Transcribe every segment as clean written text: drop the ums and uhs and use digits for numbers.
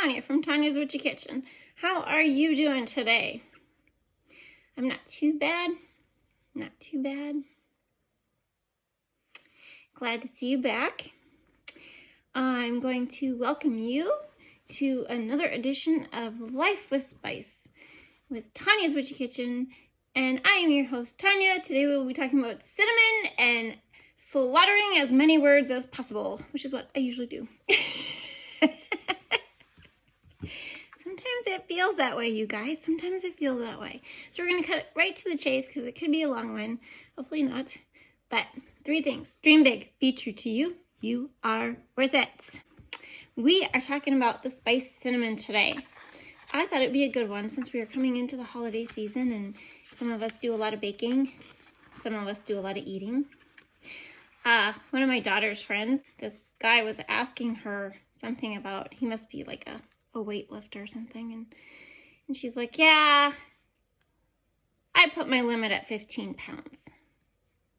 Tonya from Tonya's Witchy Kitchen. How are you doing today? I'm not too bad. Not too bad. Glad to see you back. I'm going to welcome you to another edition of Life with Spice with Tonya's Witchy Kitchen. And I am your host, Tonya. Today we will be talking about cinnamon and slaughtering as many words as possible, which is what I usually do. Sometimes it feels that way, you guys. Sometimes it feels that way. So we're going to cut it right to the chase because it could be a long one. Hopefully not. But 3 things. Dream big. Be true to you. You are worth it. We are talking about the spiced cinnamon today. I thought it'd be a good one since we are coming into the holiday season and some of us do a lot of baking. Some of us do a lot of eating. One of my daughter's friends, this guy was asking her something about, he must be like a weightlifter or something. And she's like, yeah, I put my limit at 15 pounds.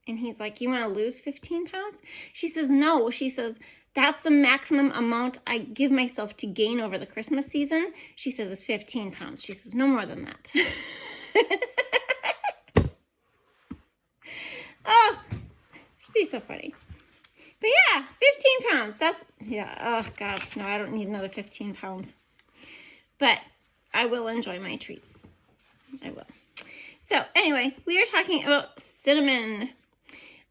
And he's like, you want to lose 15 pounds? She says, no. She says, that's the maximum amount I give myself to gain over the Christmas season. She says it's 15 pounds. She says, no more than that. Oh, she's so funny. But yeah, 15 pounds. That's, yeah, oh God, no, I don't need another 15 pounds. But I will enjoy my treats. I will. So anyway, we are talking about cinnamon.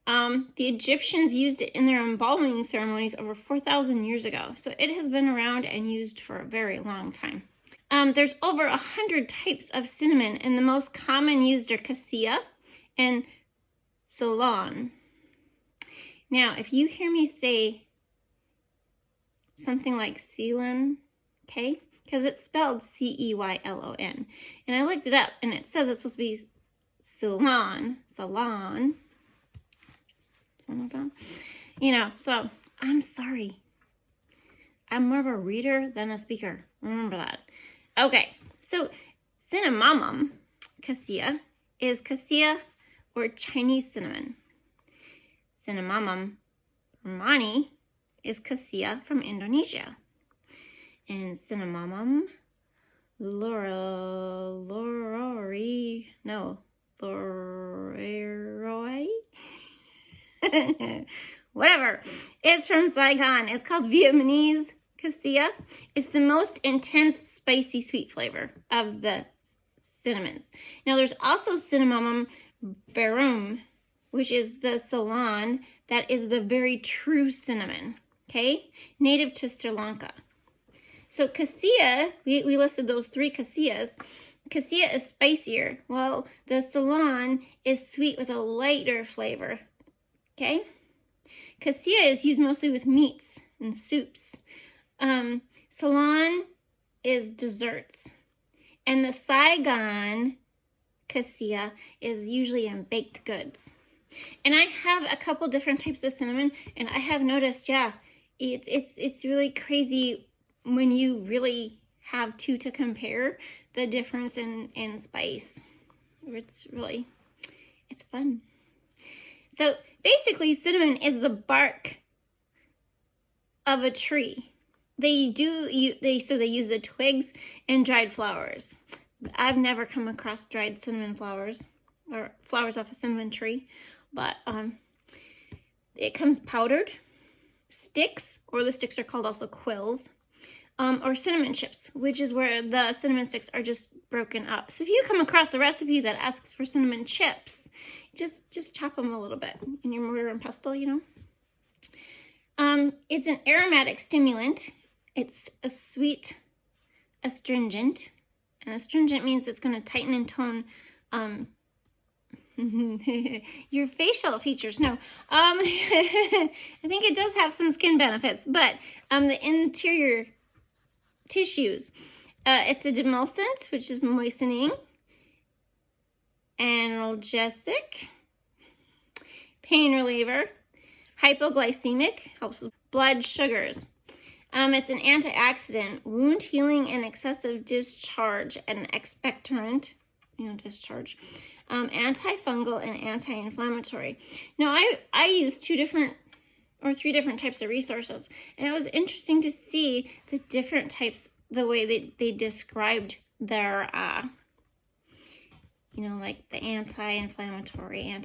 The Egyptians used it in their embalming ceremonies over 4,000 years ago. So it has been around and used for a very long time. There's over 100 types of cinnamon, and the most common used are cassia and Ceylon. Now, if you hear me say something like Ceylon, okay, because it's spelled C-E-Y-L-O-N, and I looked it up, and it says it's supposed to be Ceylon, something like that. You know, so I'm sorry. I'm more of a reader than a speaker. Remember that. Okay, so cinnamon, cassia, is cassia or Chinese cinnamon. Cinnamon Permani is cassia from Indonesia. And cinnamon loroi, whatever, it's from Saigon. It's called Vietnamese cassia. It's the most intense, spicy, sweet flavor of the cinnamons. Now, there's also cinnamon verum, which is the Ceylon that is the very true cinnamon, okay? Native to Sri Lanka. So cassia, we listed those 3 cassias. Cassia is spicier, while the Ceylon is sweet with a lighter flavor, okay? Cassia is used mostly with meats and soups. Ceylon is desserts. And the Saigon cassia is usually in baked goods. And I have a couple different types of cinnamon, and I have noticed, yeah, it's really crazy when you really have 2 to compare the difference in spice. It's fun. So basically, cinnamon is the bark of a tree. They use the twigs and dried flowers. I've never come across dried cinnamon flowers or flowers off a cinnamon tree, but it comes powdered, sticks, or the sticks are called also quills, or cinnamon chips, which is where the cinnamon sticks are just broken up. So if you come across a recipe that asks for cinnamon chips, just chop them a little bit in your mortar and pestle, you know. It's an aromatic stimulant. It's a sweet astringent, and astringent means it's going to tighten and tone your facial features. No, I think it does have some skin benefits, but the interior tissues, it's a demulcent, which is moistening, analgesic, pain reliever, hypoglycemic, helps with blood sugars. It's an antioxidant, wound healing and excessive discharge, and expectorant, discharge, antifungal and anti-inflammatory. Now, I use 2 different or 3 different types of resources, and it was interesting to see the different types the way that they described their, like the anti-inflammatory,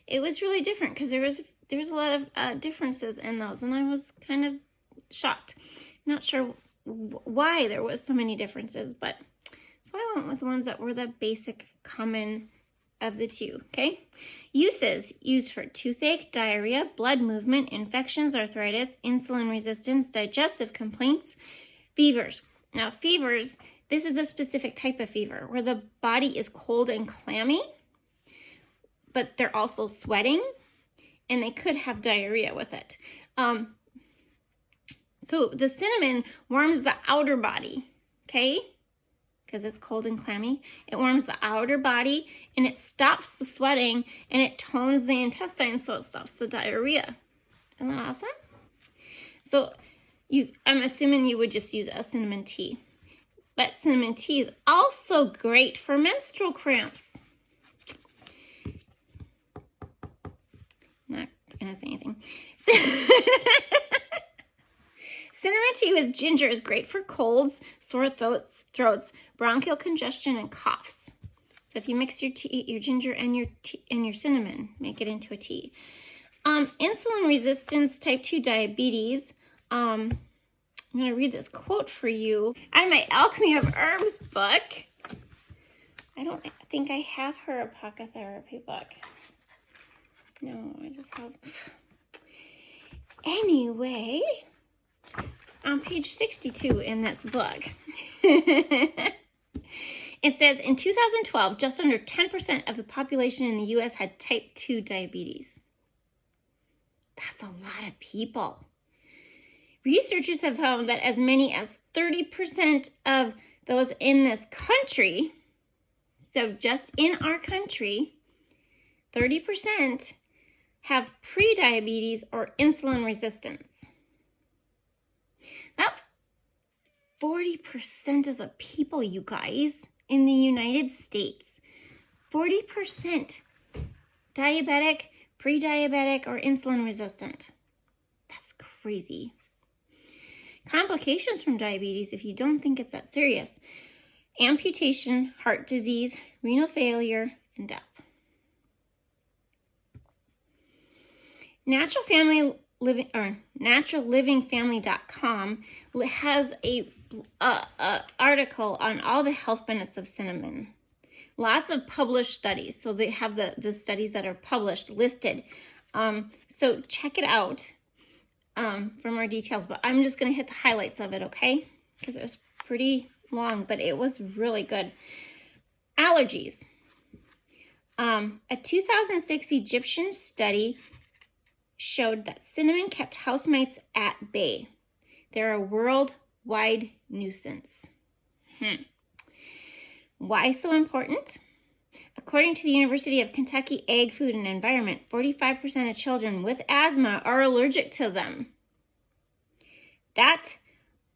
it was really different because there was a lot of differences in those, and I was kind of shocked. Not sure why there was so many differences, but so I went with the ones that were the basic common of the two, okay? Uses: used for toothache, diarrhea, blood movement, infections, arthritis, insulin resistance, digestive complaints, fevers. Now, fevers, this is a specific type of fever where the body is cold and clammy, but they're also sweating, and they could have diarrhea with it. So the cinnamon warms the outer body, okay? Because it's cold and clammy. It warms the outer body, and it stops the sweating, and it tones the intestines, so it stops the diarrhea. Isn't that awesome? So I'm assuming you would just use a cinnamon tea. But cinnamon tea is also great for menstrual cramps. Not going to say anything. Cinnamon tea with ginger is great for colds, sore throats, bronchial congestion, and coughs. So if you mix your ginger and your cinnamon, make it into a tea. Insulin resistance, type 2 diabetes. I'm going to read this quote for you out of my Alchemy of Herbs book. I don't think I have her apothecary book. No, I just have... Anyway, on page 62 in this book, it says, in 2012, just under 10% of the population in the U.S. had type 2 diabetes. That's a lot of people. Researchers have found that as many as 30% of those in this country, so just in our country, 30% have prediabetes or insulin resistance. That's 40% of the people, you guys, in the United States. 40% diabetic, pre-diabetic, or insulin resistant. That's crazy. Complications from diabetes, if you don't think it's that serious: amputation, heart disease, renal failure, and death. naturallivingfamily.com has a article on all the health benefits of cinnamon. Lots of published studies. So they have the studies that are published listed. So check it out for more details. But I'm just going to hit the highlights of it, okay? Because it was pretty long, but it was really good. Allergies. A 2006 Egyptian study showed that cinnamon kept house mites at bay. They're a worldwide nuisance. Why so important? According to the University of Kentucky Ag, Food, and Environment, 45% of children with asthma are allergic to them. That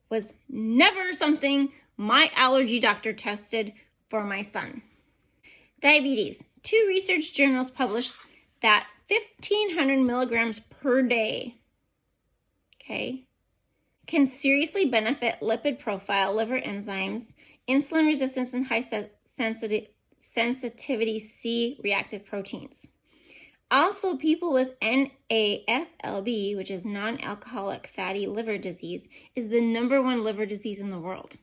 was never something my allergy doctor tested for my son. Diabetes. 2 research journals published that 1,500 milligrams per day, okay, can seriously benefit lipid profile, liver enzymes, insulin resistance, and high sensitivity C reactive proteins. Also, people with NAFLD, which is non-alcoholic fatty liver disease, is the #1 liver disease in the world.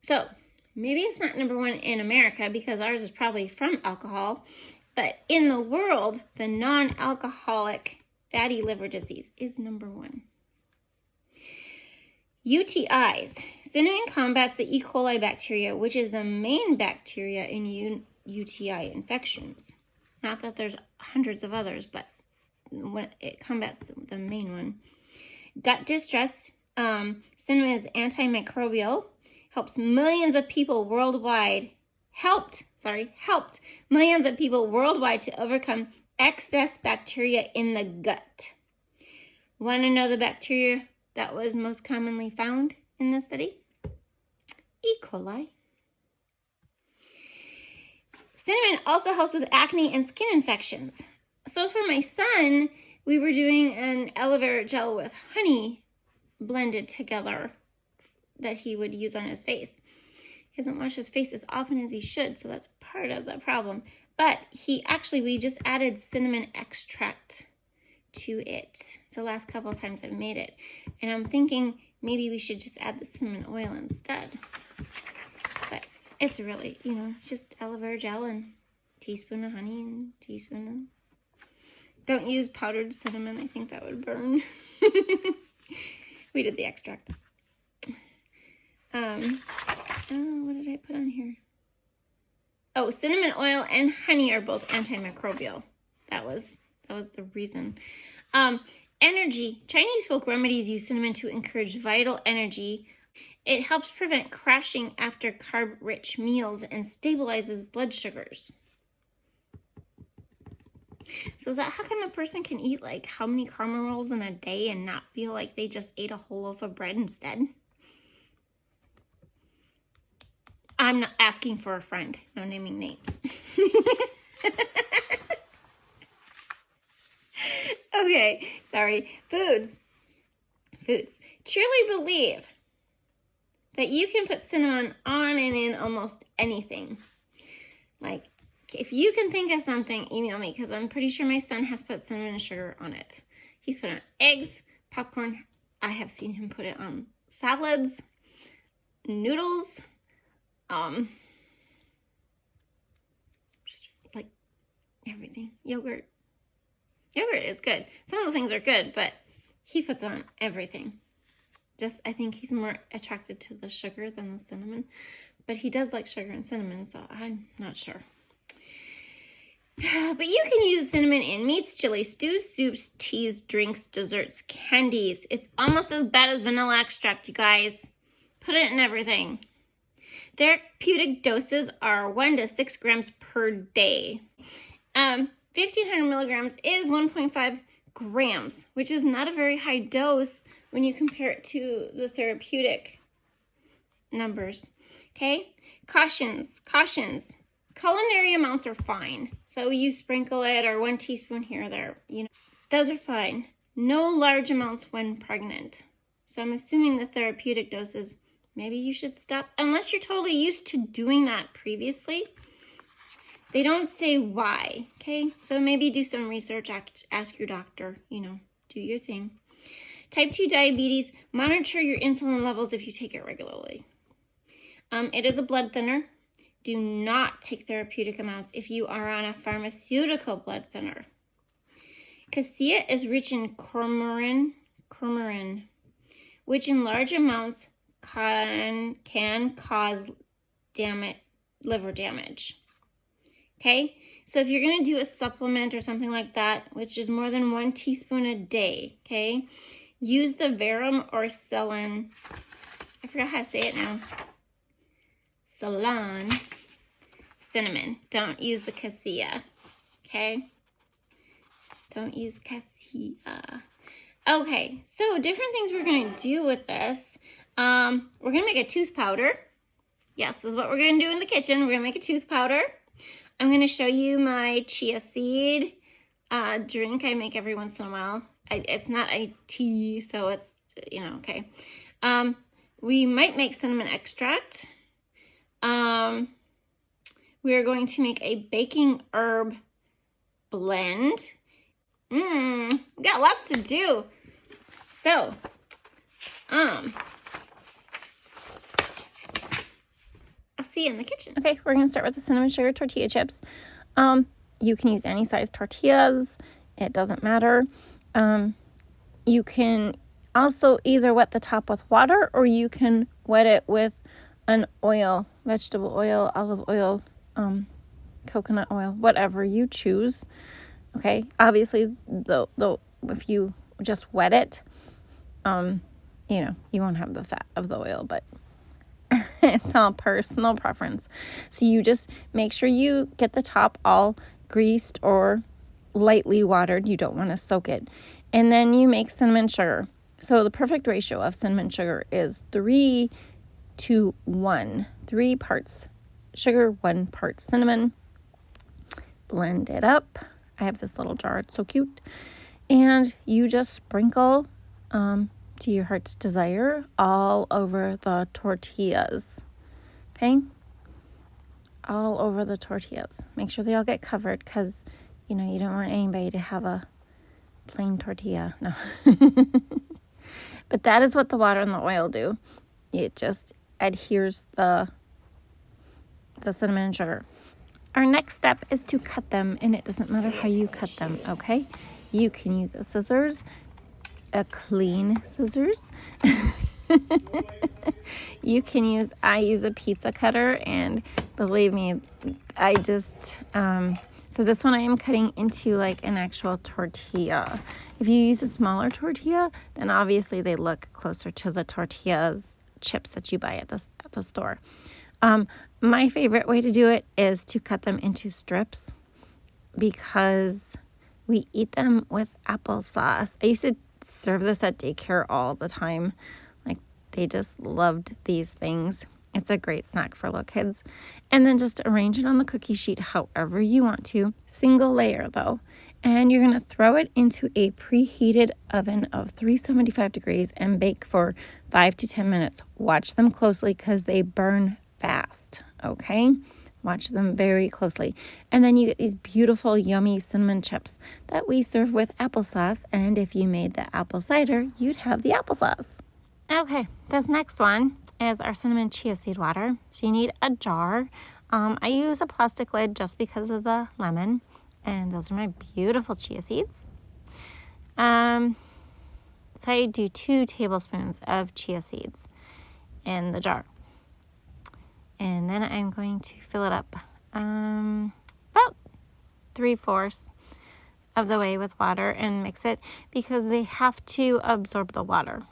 So, maybe it's not #1 in America because ours is probably from alcohol, but in the world, the non-alcoholic fatty liver disease is #1. UTIs. Cinnamon combats the E. coli bacteria, which is the main bacteria in UTI infections. Not that there's hundreds of others, but when it combats the main one. Gut distress. Cinnamon is antimicrobial. Helped millions of people worldwide to overcome excess bacteria in the gut. Want to know the bacteria that was most commonly found in the study? E. coli. Cinnamon also helps with acne and skin infections. So for my son, we were doing an aloe vera gel with honey blended together that he would use on his face. He doesn't wash his face as often as he should, so that's part of the problem. But we just added cinnamon extract to it the last couple of times I've made it. And I'm thinking maybe we should just add the cinnamon oil instead. But it's really, just aloe vera gel and teaspoon of honey and teaspoon of... Don't use powdered cinnamon. I think that would burn. We did the extract. What did I put on here? Oh, cinnamon oil and honey are both antimicrobial. That was the reason. Energy. Chinese folk remedies use cinnamon to encourage vital energy. It helps prevent crashing after carb-rich meals and stabilizes blood sugars. So is that how come a person can eat like how many caramel rolls in a day and not feel like they just ate a whole loaf of bread instead? I'm not asking for a friend. No naming names. Okay, sorry. Foods. Truly believe that you can put cinnamon on and in almost anything. Like, if you can think of something, email me, because I'm pretty sure my son has put cinnamon and sugar on it. He's put it on eggs, popcorn. I have seen him put it on salads, noodles, like everything. Yogurt. Yogurt is good. Some of the things are good, but he puts it on everything. I think he's more attracted to the sugar than the cinnamon. But he does like sugar and cinnamon, so I'm not sure. But you can use cinnamon in meats, chili, stews, soups, teas, drinks, desserts, candies. It's almost as bad as vanilla extract, you guys. Put it in everything. Therapeutic doses are 1 to 6 grams per day. 1,500 milligrams is 1.5 grams, which is not a very high dose when you compare it to the therapeutic numbers. Okay? Cautions. Culinary amounts are fine. So you sprinkle it or 1 teaspoon here or there. Those are fine. No large amounts when pregnant. So I'm assuming the therapeutic doses, maybe you should stop. Unless you're totally used to doing that previously. They don't say why, okay? So maybe do some research, ask your doctor, do your thing. Type 2 diabetes, monitor your insulin levels if you take it regularly. It is a blood thinner. Do not take therapeutic amounts if you are on a pharmaceutical blood thinner. Cassia is rich in coumarin, which in large amounts can cause liver damage. Okay, so if you're going to do a supplement or something like that, which is more than 1 teaspoon a day, okay, use the verum or Ceylon. I forgot how to say it now. Ceylon cinnamon. Don't use the cassia, okay? Don't use cassia. Okay, so different things we're going to do with this. We're going to make a tooth powder. Yes, this is what we're going to do in the kitchen. We're going to make a tooth powder. I'm going to show you my chia seed drink I make every once in a while. It's not a tea, so it's, okay. We might make cinnamon extract. We are going to make a baking herb blend. We got lots to do. So, I'll see you in the kitchen. Okay, we're going to start with the cinnamon sugar tortilla chips. You can use any size tortillas. It doesn't matter. You can also either wet the top with water or you can wet it with an oil, vegetable oil, olive oil, coconut oil, whatever you choose. Okay, obviously, though, if you just wet it, you won't have the fat of the oil, but it's all personal preference. So you just make sure you get the top all greased or lightly watered. You don't want to soak it. And then you make cinnamon sugar. So the perfect ratio of cinnamon sugar is 3 to 1. 3 parts sugar, 1 part cinnamon. Blend it up. I have this little jar. It's so cute. And you just sprinkle to your heart's desire all over the tortillas. Okay? All over the tortillas. Make sure they all get covered because, you know, you don't want anybody to have a plain tortilla. No. But that is what the water and the oil do. It just adheres the cinnamon and sugar. Our next step is to cut them, and it doesn't matter how you cut them, okay? You can use a scissors, a clean scissors. You can use, I use a pizza cutter, and believe me, I just, so this one I am cutting into like an actual tortilla. If you use a smaller tortilla, then obviously they look closer to the tortillas chips that you buy at the store. My favorite way to do it is to cut them into strips because we eat them with applesauce. I used to serve this at daycare all the time. Like, they just loved these things. It's a great snack for little kids. And then just arrange it on the cookie sheet however you want to. Single layer though. And you're going to throw it into a preheated oven of 375 degrees and bake for 5 to 10 minutes. Watch them closely because they burn fast, okay? Watch them very closely. And then you get these beautiful, yummy cinnamon chips that we serve with applesauce. And if you made the apple cider, you'd have the applesauce. Okay, this next one is our cinnamon chia seed water. So you need a jar. I use a plastic lid just because of the lemon. And those are my beautiful chia seeds. So I do 2 tablespoons of chia seeds in the jar. And then I'm going to fill it up about 3/4 of the way with water and mix it because they have to absorb the water.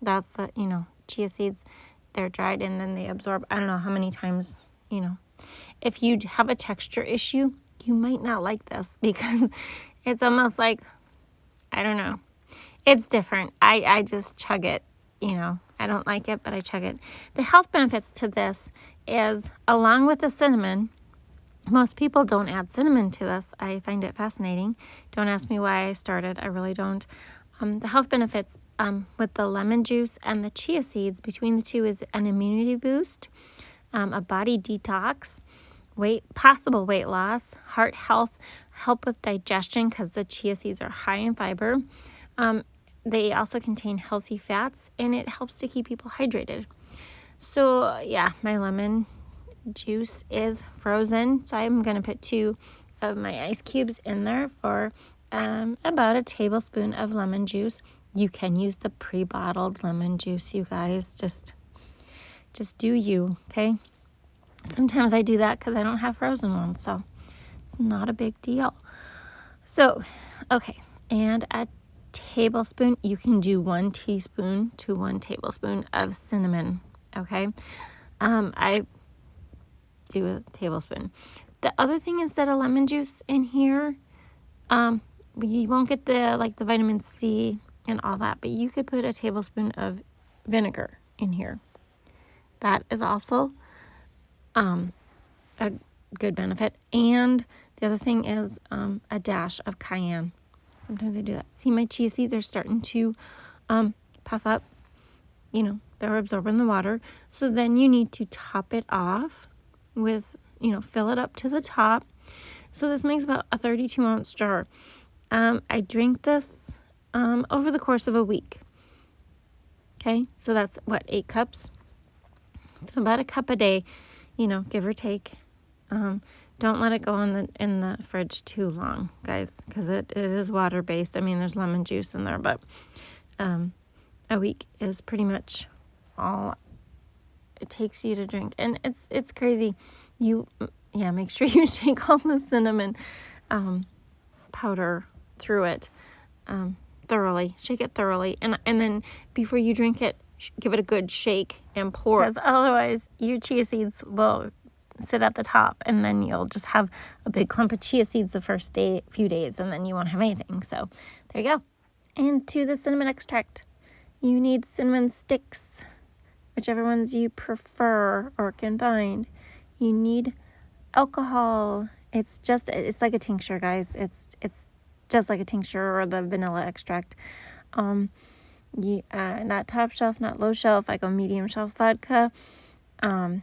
That's the, you know, chia seeds, they're dried and then they absorb, I don't know how many times, you know. If you have a texture issue, you might not like this because it's almost like, I don't know. It's different. I just chug it, you know. I don't like it, but I chug it. The health benefits to this is, along with the cinnamon, most people don't add cinnamon to this. I find it fascinating. Don't ask me why I started. I really don't. The health benefits with the lemon juice and the chia seeds, between the two, is an immunity boost, a body detox, possible weight loss, heart health, help with digestion because the chia seeds are high in fiber. They also contain healthy fats, and it helps to keep people hydrated. So yeah, my lemon juice is frozen, so I'm going to put 2 of my ice cubes in there for about a tablespoon of lemon juice. You can use the pre-bottled lemon juice, you guys. Just do you, okay? Sometimes I do that because I don't have frozen ones, so it's not a big deal. So, okay, and a tablespoon, you can do 1 teaspoon to 1 tablespoon of cinnamon, okay? I do a tablespoon. The other thing is that a lemon juice in here, you won't get the vitamin C and all that, but you could put a tablespoon of vinegar in here. That is also a good benefit. And the other thing is a dash of cayenne. Sometimes I do that. See, my chia seeds are starting to puff up. You know, they're absorbing the water. So then you need to top it off with, you know, fill it up to the top. So this makes about a 32-ounce jar. I drink this over the course of a week. Okay, so that's what, 8 cups? So about a cup a day, you know, give or take. Don't let it go in the fridge too long, guys, because it is water-based. I mean, there's lemon juice in there, but a week is pretty much all it takes you to drink. And it's crazy. Make sure you shake all the cinnamon powder through it thoroughly. Shake it thoroughly. And then before you drink it, give it a good shake and pour. Because otherwise, your chia seeds will sit at the top, and then you'll just have a big clump of chia seeds the first few days, and then you won't have anything. So there you go. And to the cinnamon extract, you need cinnamon sticks, whichever ones you prefer or can find. You need alcohol. It's like a tincture, guys. It's just like a tincture or the vanilla extract. Not top shelf, not low shelf. I go medium shelf vodka. I'm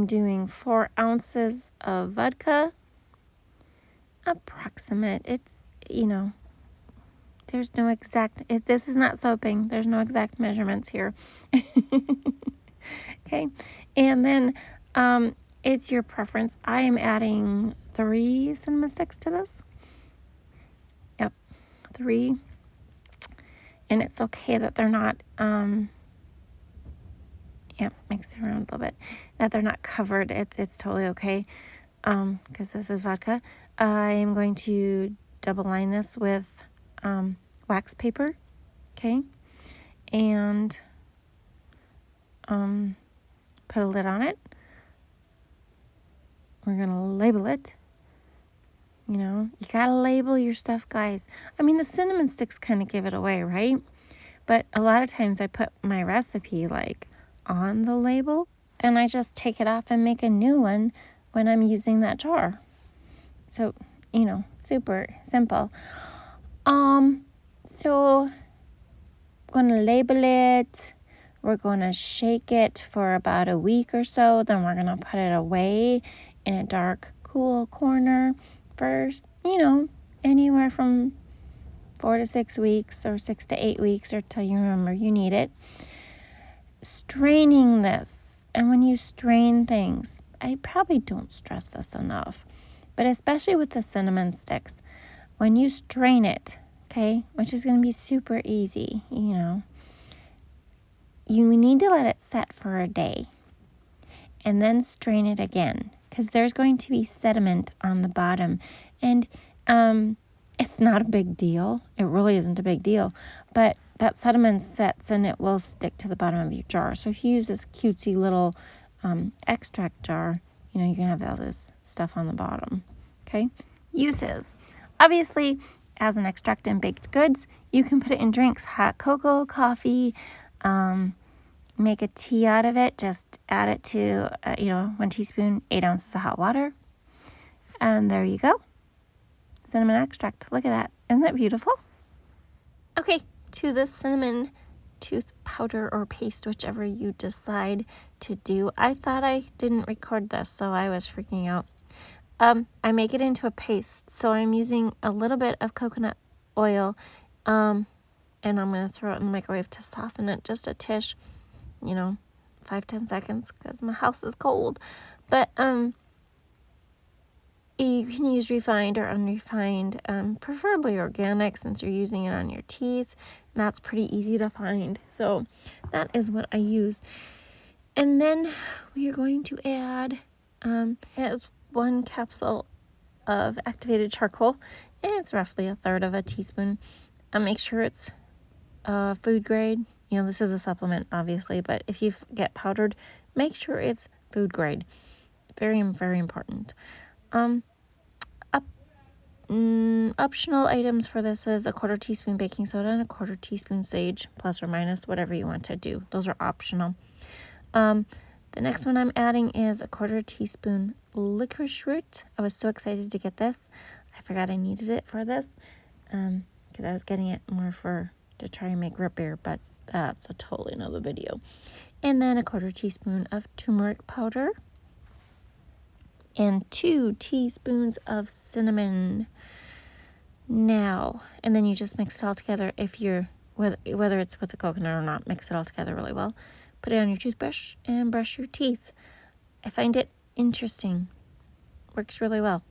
doing 4 ounces of vodka. Approximate. It's, there's no exact, this is not soaping. There's no exact measurements here. Okay. And then it's your preference. I am adding 3 cinnamon sticks to this. Yep. 3. And it's okay that they're not, mix it around a little bit, that they're not covered. It's totally okay, because this is vodka. I am going to double line this with wax paper, okay, and put a lid on it. We're going to label it. You gotta label your stuff, guys. I mean, the cinnamon sticks kind of give it away, right? But a lot of times I put my recipe like on the label, then I just take it off and make a new one when I'm using that jar. So, super simple. So going to label it. We're going to shake it for about a week or so. Then we're going to put it away in a dark, cool corner for, anywhere from 4 to 6 weeks or 6 to 8 weeks, or till you remember you need it. Straining this. And when you strain things, I probably don't stress this enough, but especially with the cinnamon sticks, when you strain it, okay, which is going to be super easy, you need to let it set for a day and then strain it again, because there's going to be sediment on the bottom. And it's not a big deal. It really isn't a big deal. But that sediment sets and it will stick to the bottom of your jar. So if you use this cutesy little extract jar, you can have all this stuff on the bottom. Okay? Uses. Obviously, as an extract in baked goods, you can put it in drinks. Hot cocoa, coffee, make a tea out of it. Just add it to, 1 teaspoon, 8 ounces of hot water. And there you go. Cinnamon extract. Look at that. Isn't that beautiful? Okay, to the cinnamon tooth powder or paste, whichever you decide to do. I thought I didn't record this, so I was freaking out. I make it into a paste. So I'm using a little bit of coconut oil, and I'm going to throw it in the microwave to soften it just a tish, 5-10 seconds, because my house is cold. But you can use refined or unrefined, preferably organic, since you're using it on your teeth. And that's pretty easy to find. So that is what I use. And then we are going to add, it's 1 capsule of activated charcoal. And it's roughly 1/3 of a teaspoon. Make sure it's food grade. This is a supplement, obviously, but if you get powdered, make sure it's food grade. Very, very important. Optional items for this is a 1/4 teaspoon baking soda and a 1/4 teaspoon sage, plus or minus, whatever you want to do. Those are optional. The next one I'm adding is a 1/4 teaspoon licorice root. I was so excited to get this. I forgot I needed it for this, because I was getting it more to try and make root beer, but that's a totally another video. And then a 1/4 teaspoon of turmeric powder and 2 teaspoons of cinnamon. Now, and then you just mix it all together. If you're, whether it's with the coconut or not, mix it all together really well. Put it on your toothbrush and brush your teeth. I find it interesting. Works really well.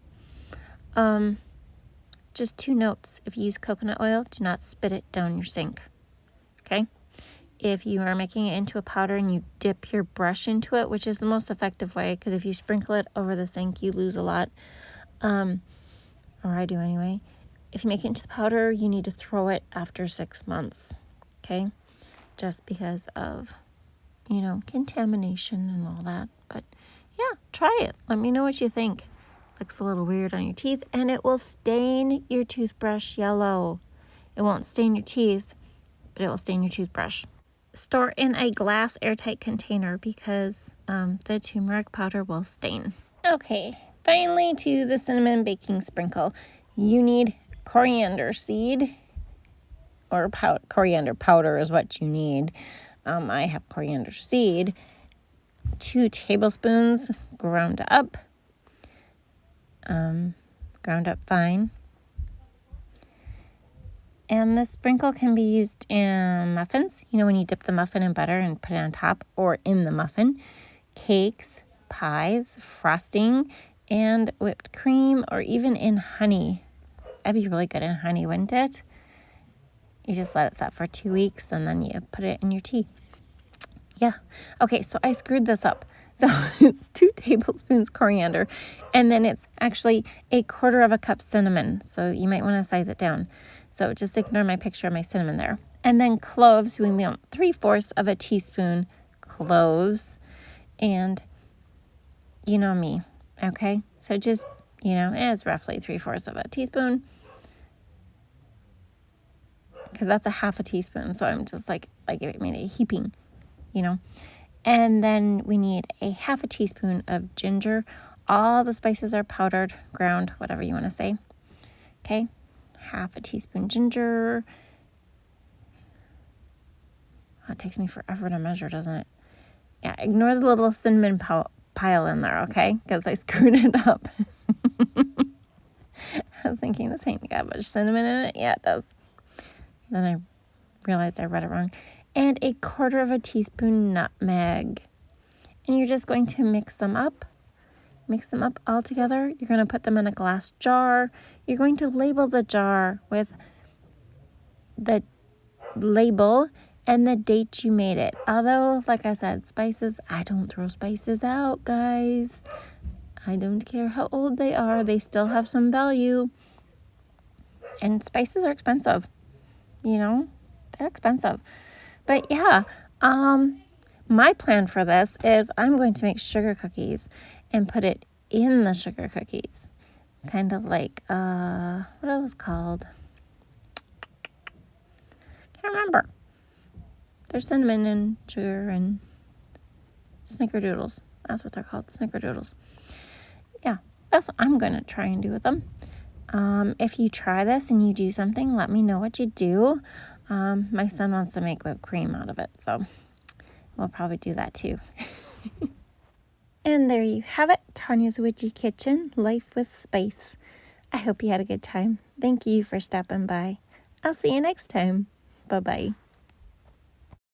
Just 2 notes. If you use coconut oil, do not spit it down your sink. Okay? If you are making it into a powder and you dip your brush into it, which is the most effective way, because if you sprinkle it over the sink, you lose a lot. Or I do anyway. If you make it into the powder, you need to throw it after 6 months. Okay? Just because of, contamination and all that. But yeah, try it. Let me know what you think. Looks a little weird on your teeth, and it will stain your toothbrush yellow. It won't stain your teeth, but it will stain your toothbrush. Store in a glass airtight container, because the turmeric powder will stain. Okay, finally to the cinnamon baking sprinkle. You need coriander seed or coriander powder is what you need. I have coriander seed, 2 tablespoons ground up fine. And the sprinkle can be used in muffins. You know, when you dip the muffin in butter and put it on top, or in the muffin. Cakes, pies, frosting, and whipped cream, or even in honey. That'd be really good in honey, wouldn't it? You just let it set for 2 weeks, and then you put it in your tea. Yeah. Okay, so I screwed this up. So it's 2 tablespoons coriander, and then it's actually 1/4 cup cinnamon. So you might want to size it down. So just ignore my picture of my cinnamon there. And then cloves, we want 3/4 teaspoon cloves. And you know me, okay? So just, it's roughly 3/4 teaspoon. Because that's a 1/2 teaspoon. So I'm just like I made a heaping, And then we need a 1/2 teaspoon of ginger. All the spices are powdered, ground, whatever you want to say. Okay, 1/2 teaspoon ginger. Oh, it takes me forever to measure, doesn't it? Yeah, ignore the little cinnamon pile in there, okay? Because I screwed it up. I was thinking this ain't got much cinnamon in it. Yeah, it does. Then I realized I read it wrong. And 1/4 teaspoon nutmeg. And you're just going to mix them up. Mix them up all together. You're going to put them in a glass jar. You're going to label the jar with the label and the date you made it. Although, like I said, spices, I don't throw spices out, guys. I don't care how old they are. They still have some value. And spices are expensive. They're expensive. But yeah, my plan for this is I'm going to make sugar cookies and put it in the sugar cookies. Kind of like, what it was called? Can't remember. There's cinnamon and sugar and snickerdoodles. That's what they're called, snickerdoodles. Yeah, that's what I'm going to try and do with them. If you try this and you do something, let me know what you do. My son wants to make whipped cream out of it, so we'll probably do that too. And there you have it, Tonya's Witchy Kitchen, Life with Spice. I hope you had a good time. Thank you for stopping by. I'll see you next time. Bye-bye.